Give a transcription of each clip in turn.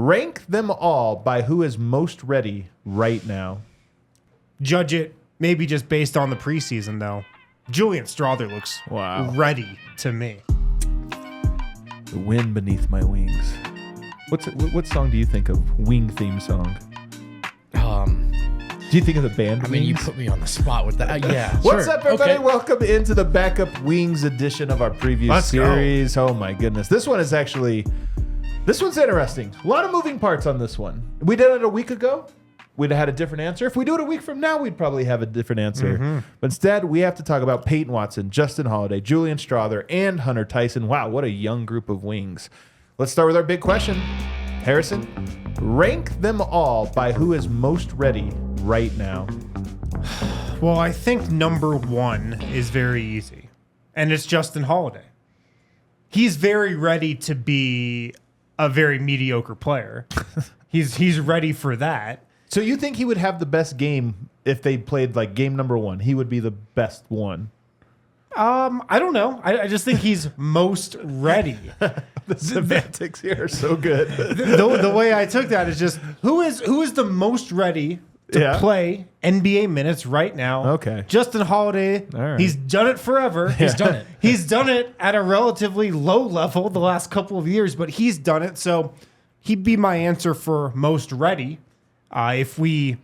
Rank them all by who is most ready right now. Judge it maybe just based on the preseason, though. Julian Strawther looks ready to me. The wind beneath my wings. What song do you think of? Wing theme song. Do you think of the band? I mean, you put me on the spot with that. Yeah. What's sure. up, everybody? Okay. Welcome into the Backup Wings edition of our preview series. Oh my goodness, this one's interesting. A lot of moving parts on this one. We did it a week ago. We'd have had a different answer. If we do it a week from now, we'd probably have a different answer. But instead, we have to talk about Peyton Watson, Justin Holiday, Julian Strawther, and Hunter Tyson. Wow, what a young group of wings. Let's start with our big question. Harrison, rank them all by who is most ready right now. Well, I think number one is very easy, and it's Justin Holiday. He's very ready to be a very mediocre player. He's ready for that. So you think he would have the best game if they played like game number one? He would be the best one. I don't know. I just think he's most ready. The semantics here are so good. The way I took that is just who is the most ready to play NBA minutes right now? Okay. Justin Holiday. All right. He's done it forever. He's done it. He's done it at a relatively low level the last couple of years, but he's done it. So he'd be my answer for most ready. If we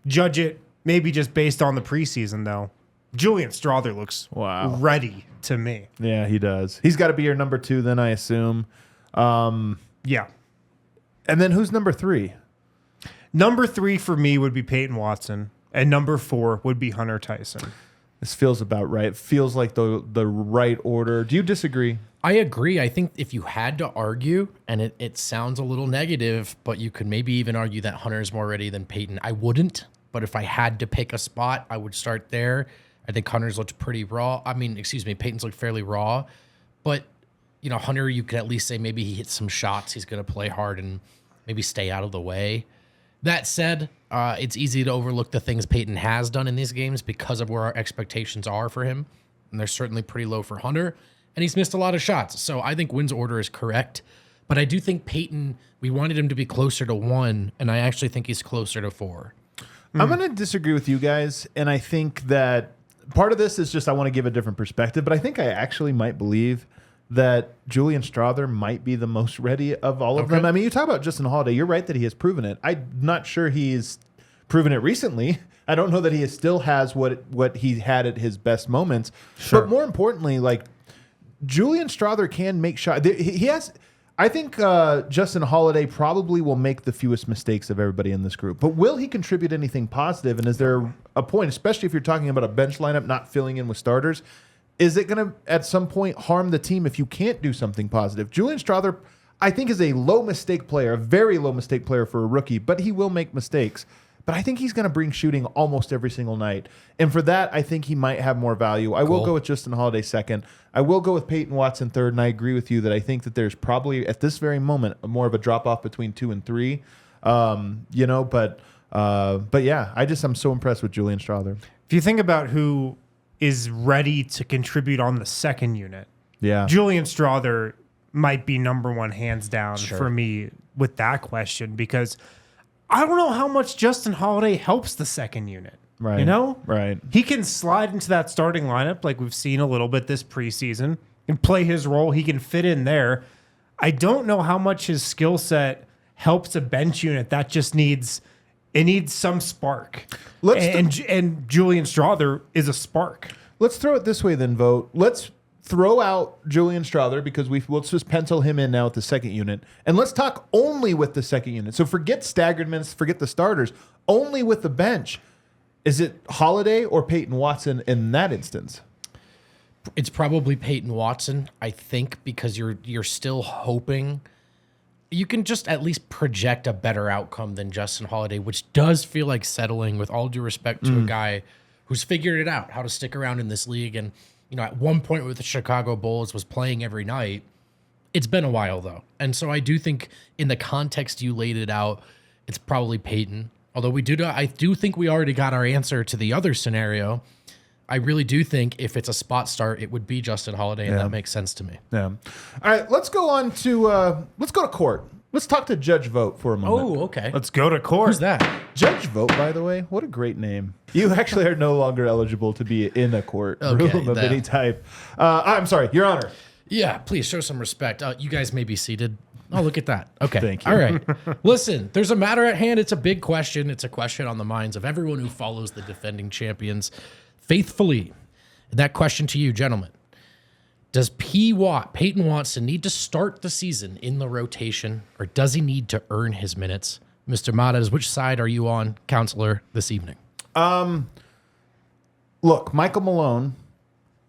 judge it maybe just based on the preseason, though, Julian Strawther looks ready to me. Yeah, he does. He's got to be your number two then, I assume. Yeah. And then who's number three? Number three for me would be Peyton Watson, and number four would be Hunter Tyson. This feels about right. It feels like the right order. Do you disagree? I agree. I think if you had to argue, and it sounds a little negative, but you could maybe even argue that Hunter is more ready than Peyton. I wouldn't, but if I had to pick a spot, I would start there. I think Hunter's looked pretty raw. Peyton's looked fairly raw. But, Hunter, you could at least say maybe he hits some shots. He's going to play hard and maybe stay out of the way. That said, it's easy to overlook the things Peyton has done in these games because of where our expectations are for him. And they're certainly pretty low for Hunter. And he's missed a lot of shots. So I think Wynn's order is correct. But I do think Peyton, we wanted him to be closer to 1, and I actually think he's closer to 4. I'm going to disagree with you guys, and I think that part of this is just I want to give a different perspective, but I think I actually might believe that Julian Strawther might be the most ready of all of them. I mean, you talk about Justin Holiday. You're right that he has proven it. I'm not sure he's proven it recently. I don't know that he still has what he had at his best moments. Sure. But more importantly, like, Julian Strawther can make shots. He has. I think Justin Holiday probably will make the fewest mistakes of everybody in this group. But will he contribute anything positive? And is there a point, especially if you're talking about a bench lineup not filling in with starters, is it going to at some point harm the team if you can't do something positive? Julian Strawther, I think, is a low mistake player, a very low mistake player for a rookie, but he will make mistakes. But I think he's going to bring shooting almost every single night. And for that, I think he might have more value. I will go with Justin Holiday second. I will go with Peyton Watson third. And I agree with you that I think that there's probably, at this very moment, more of a drop-off between 2 and 3. But yeah, I'm so impressed with Julian Strawther. If you think about who is ready to contribute on the second unit, Julian Strawther might be number one hands down for me with that question, because I don't know how much Justin Holiday helps the second unit. Right. Right. He can slide into that starting lineup like we've seen a little bit this preseason and play his role. He can fit in there. I don't know how much his skill set helps a bench unit that just needs some spark. And Julian Strawther is a spark. Let's throw it this way then, Vogt. Let's throw out Julian Strawther because let's just pencil him in now at the second unit. And let's talk only with the second unit. So forget staggered minutes, forget the starters, only with the bench. Is it Holiday or Peyton Watson in that instance? It's probably Peyton Watson, I think, because you're still hoping you can just at least project a better outcome than Justin Holiday, which does feel like settling, with all due respect to a guy who's figured it out, how to stick around in this league. And at one point with the Chicago Bulls was playing every night. It's been a while, though. And so I do think in the context you laid it out, it's probably Peyton. Although I do think we already got our answer to the other scenario. I really do think if it's a spot start, it would be Justin Holiday, and that makes sense to me. Yeah. All right, let's go on to let's go to court. Let's talk to Judge Vogt for a moment. Oh, okay. Let's go to court. Who's that? Judge Vogt, by the way, what a great name. You actually are no longer eligible to be in a court room of any type. I'm sorry, Your Honor. Yeah, please show some respect. You guys may be seated. Oh, look at that. Okay. Thank you. All right. Listen, there's a matter at hand. It's a big question. It's a question on the minds of everyone who follows the defending champions faithfully. And that question to you, gentlemen. Does Peyton Watson need to start the season in the rotation, or does he need to earn his minutes? Mr. Matas, which side are you on, counselor, this evening? Look, Michael Malone,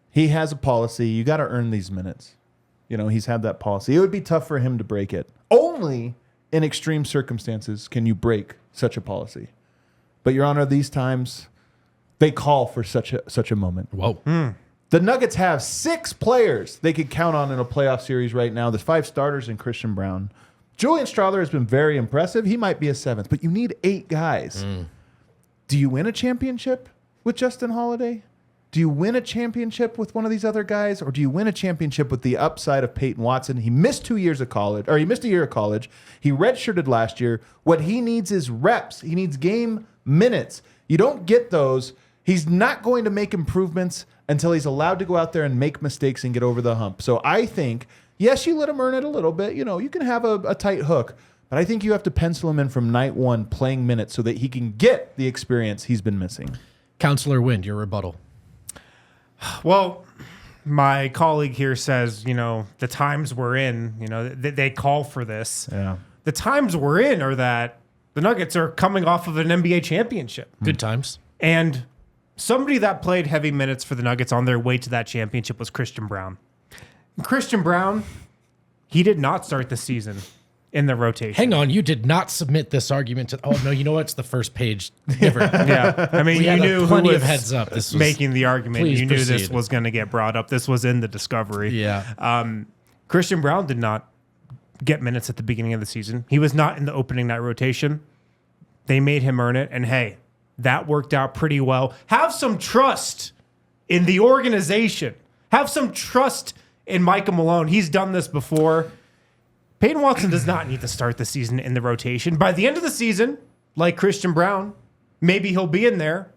he has a policy. You got to earn these minutes. You know, he's had that policy. It would be tough for him to break it. Only in extreme circumstances can you break such a policy. But, Your Honor, these times, they call for such a moment. Whoa. The Nuggets have 6 players they could count on in a playoff series right now. There's 5 starters and Christian Brown. Julian Strawther has been very impressive. He might be a 7th, but you need 8 guys. Do you win a championship with Justin Holiday? Do you win a championship with one of these other guys, or do you win a championship with the upside of Peyton Watson? He missed 2 years of college, or he missed a year of college. He redshirted last year. What he needs is reps. He needs game minutes. You don't get those. He's not going to make improvements until he's allowed to go out there and make mistakes and get over the hump. So I think, yes, you let him earn it a little bit. You know, you can have a tight hook, but I think you have to pencil him in from night one playing minutes so that he can get the experience he's been missing. Counselor Wind, your rebuttal. Well, my colleague here says, you know, the times we're in, you know, they call for this. Yeah. The times we're in are that the Nuggets are coming off of an NBA championship. Good times. And somebody that played heavy minutes for the Nuggets on their way to that championship was Christian Brown. Christian Brown, he did not start the season in the rotation. Hang on, you did not submit this argument to. Oh no, you know what? It's the first page. Different. Yeah, I mean, you knew plenty who was of heads up. This was, making the argument. Please You knew this proceed. was going to get brought up. This was in the discovery. Yeah. Christian Brown did not get minutes at the beginning of the season. He was not in the opening night rotation. They made him earn it, and hey, that worked out pretty well. Have some trust in the organization. Have some trust in Michael Malone. He's done this before. Peyton Watson does not need to start the season in the rotation. By the end of the season, like Christian Brown, maybe he'll be in there,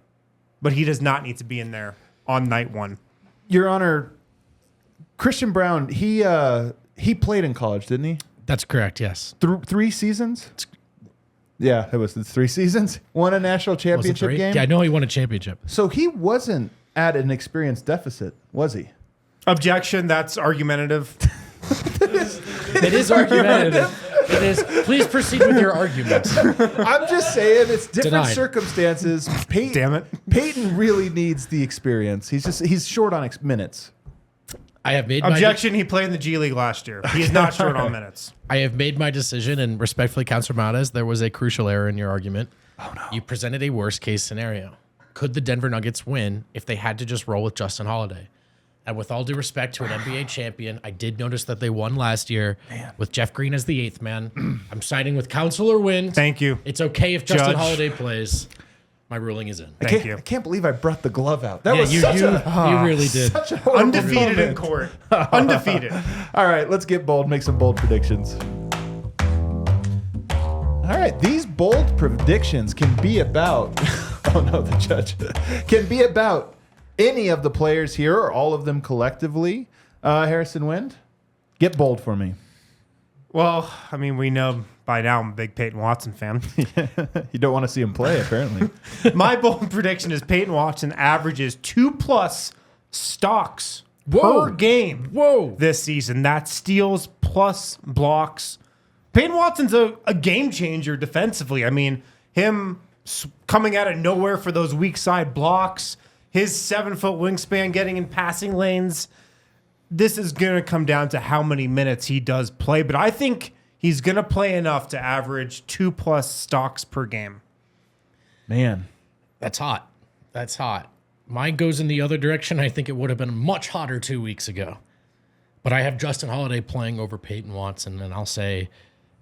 but he does not need to be in there on night one. Your Honor, Christian Brown, he played in college, didn't he? That's correct. Yes. 3 seasons? Yeah, it was 3 seasons. Won a national Was it championship 3? game. Yeah, I know he won a championship. So he wasn't at an experience deficit, was he? Objection, that's argumentative. It is argumentative. It is. Please proceed with your argument. I'm just saying it's different Denied. circumstances. Peyton, Damn it. Peyton really needs the experience. He's short on minutes. I have made Objection, he played in the G League last year. He is not short on minutes. I have made my decision, and respectfully, Councilor Matas, there was a crucial error in your argument. Oh no! You presented a worst case scenario. Could the Denver Nuggets win if they had to just roll with Justin Holiday? And with all due respect to an NBA champion, I did notice that they won last year with Jeff Green as the 8th man. I'm siding with Counselor Wind. Thank you. It's okay if Justin Judge. Holiday plays. My ruling is in. Thank you. I can't believe I brought the glove out. That Yeah, was you really did. such a horrible Undefeated in moment. court. Undefeated. All right, let's get bold. Make some bold predictions. All right, these bold predictions can be about. Oh no, the judge can be about any of the players here or all of them collectively. Harrison Wind, get bold for me. Well, I mean, we know by now I'm a big Peyton Watson fan. You don't want to see him play, apparently. My bold prediction is Peyton Watson averages 2+ stocks Whoa. per game this season. That's steals plus blocks. Peyton Watson's a game changer defensively. I mean, him coming out of nowhere for those weak side blocks, his 7-foot wingspan getting in passing lanes. This is going to come down to how many minutes he does play, but I think he's going to play enough to average 2+ stocks per game. Man, That's hot. That's hot. Mine goes in the other direction. I think it would have been much hotter 2 weeks ago. But I have Justin Holiday playing over Peyton Watson, and I'll say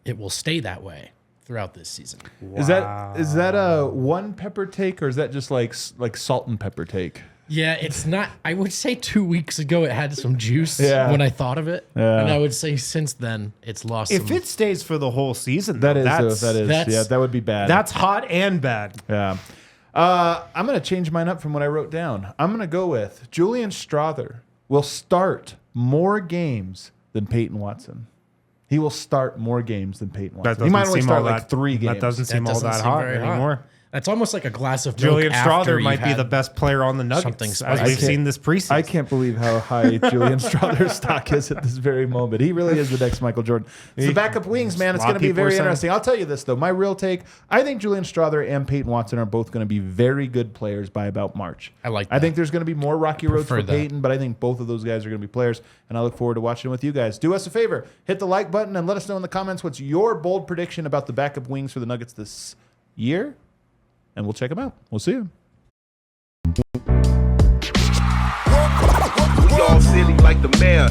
it will stay that way throughout this season. is that a one pepper take or is that just like salt and pepper take? Yeah, it's not. I would say 2 weeks ago it had some juice Yeah. when I thought of it, Yeah. and I would say since then it's lost. If some, it stays for the whole season, That though, is, that's- yeah, that would be bad. that's hot and bad. Yeah. I'm going to change mine up from what I wrote down. I'm going to go with Julian Strawther will start more games than Peyton Watson. He will start more games than Peyton Watson. He might only start like 3 games. That doesn't that seem all doesn't that seem hot very hot. anymore. That's almost like a glass of milk. Julian after Strawther you've might be had the best player on the something Nuggets, as spicy. we've seen this preseason. I can't believe how high Julian Strawther's stock is at this very moment. He really is the next Michael Jordan. It's the backup wings, man. It's A lot going to of be people are very saying- interesting. I'll tell you this, though. My real take, I think Julian Strawther and Peyton Watson are both going to be very good players by about March. I like I that. think there's going to be more rocky roads for Prefer that. Peyton, but I think both of those guys are going to be players, and I look forward to watching with you guys. Do us a favor. Hit the like button and let us know in the comments what's your bold prediction about the backup wings for the Nuggets this year, and we'll check them out. We'll see you. We all silly like the mayor.